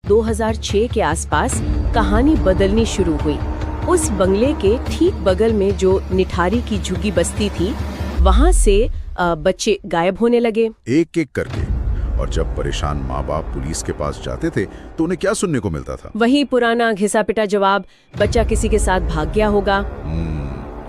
2006 के आसपास कहानी बदलनी शुरू हुई। उस बंगले के ठीक बगल में जो निठारी की झुग्गी बस्ती थी, वहाँ से बच्चे गायब होने लगे, एक एक करके। और जब परेशान माँ बाप पुलिस के पास जाते थे तो उन्हें क्या सुनने को मिलता था? वही पुराना घिसा पिटा जवाब, बच्चा किसी के साथ भाग गया होगा।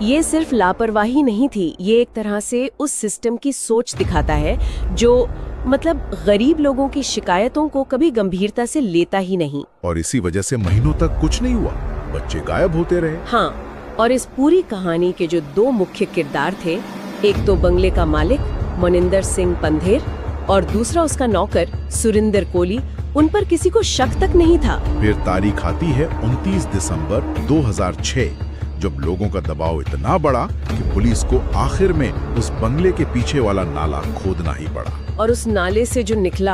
ये सिर्फ लापरवाही नहीं थी, ये एक तरह से उस सिस्टम की सोच दिखाता है जो मतलब गरीब लोगों की शिकायतों को कभी गंभीरता से लेता ही नहीं। और इसी वजह से महीनों तक कुछ नहीं हुआ, बच्चे गायब होते रहे। हाँ, और इस पूरी कहानी के जो दो मुख्य किरदार थे, एक तो बंगले का मालिक मनिंदर सिंह पंधेर और दूसरा उसका नौकर सुरिंदर कोली, उन पर किसी को शक तक नहीं था। फिर तारीख आती है 29 दिसंबर 2006, जब लोगों का दबाव इतना बढ़ा कि पुलिस को आखिर में उस बंगले के पीछे वाला नाला खोदना ही पड़ा। और उस नाले से जो निकला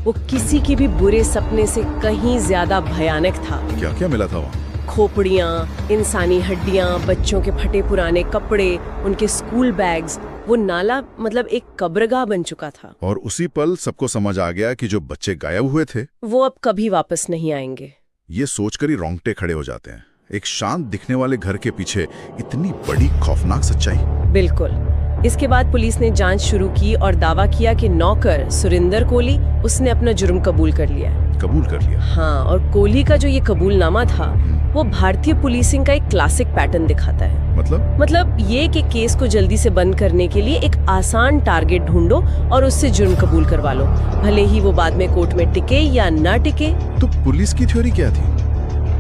वो किसी के भी बुरे सपने से कहीं ज्यादा भयानक था। क्या क्या मिला था वहाँ? खोपड़ियाँ, इंसानी हड्डियाँ, बच्चों के फटे पुराने कपड़े, उनके स्कूल बैग्स। वो नाला मतलब एक कब्रगाह बन चुका था। और उसी पल सबको समझ आ गया कि जो बच्चे गायब हुए थे वो अब कभी वापस नहीं आएंगे। ये सोचकर ही रोंगटे खड़े हो जाते हैं। एक शांत दिखने वाले घर के पीछे इतनी बड़ी खौफनाक सच्चाई। बिल्कुल। इसके बाद पुलिस ने जांच शुरू की और दावा किया कि नौकर सुरिंदर कोली, उसने अपना जुर्म कबूल कर लिया। कबूल कर लिया? हाँ, और कोली का जो ये कबूलनामा था वो भारतीय पुलिसिंग का एक क्लासिक पैटर्न दिखाता है। मतलब ये कि केस को जल्दी से बंद करने के लिए एक आसान टारगेट ढूंढो और उससे जुर्म कबूल करवा लो, भले ही वो बाद में कोर्ट में टिके या ना टिके। तो पुलिस की थ्योरी क्या थी?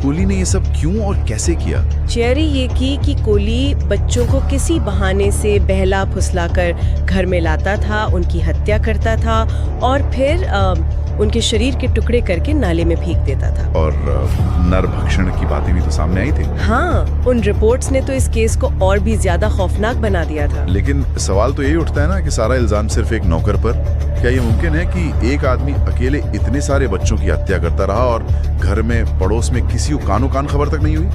कोली ने ये सब क्यों और कैसे किया? थियरी ये की कि कोली बच्चों को किसी बहाने से बहला फुसलाकर घर में लाता था, उनकी हत्या करता था और फिर उनके शरीर के टुकड़े करके नाले में फेंक देता था। और नरभक्षण की बातें भी तो सामने आई थी। हाँ, उन रिपोर्ट्स ने तो इस केस को और भी ज्यादा खौफनाक बना दिया था। लेकिन सवाल तो यही उठता है ना कि सारा इल्जाम सिर्फ एक नौकर पर। क्या ये मुमकिन है कि एक आदमी अकेले इतने सारे बच्चों की हत्या करता रहा और घर में पड़ोस में किसी को कानो कान खबर तक नहीं हुई?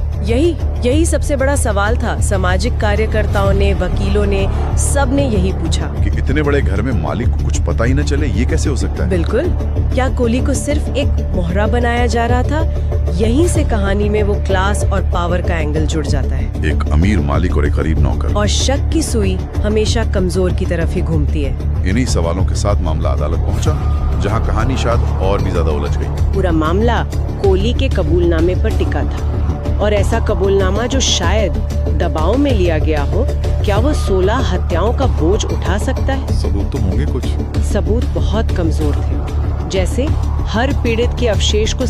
यही सबसे बड़ा सवाल था। सामाजिक कार्यकर्ताओं ने, वकीलों ने, सब ने यही पूछा कि इतने बड़े घर में मालिक को कुछ पता ही न चले, ये कैसे हो सकता है? बिल्कुल। क्या कोली को सिर्फ एक मोहरा बनाया जा रहा था? यहीं से कहानी में वो क्लास और पावर का एंगल जुड़ जाता है। एक अमीर मालिक और एक गरीब नौकर। और शक की सुई हमेशा कमजोर की तरफ ही घूमती है। इन्हीं सवालों के साथ मामला अदालत पहुंचा, जहां कहानी शायद और भी ज्यादा उलझ गई। पूरा मामला कोली के कबूलनामे पर टिका था, और ऐसा कबूलनामा जो शायद दबाव में लिया गया हो। क्या वो 16 हत्याओं का बोझ उठा सकता है? सबूत तो होंगे कुछ। सबूत बहुत कमजोर थे, जैसे हर पीड़ित के अवशेष को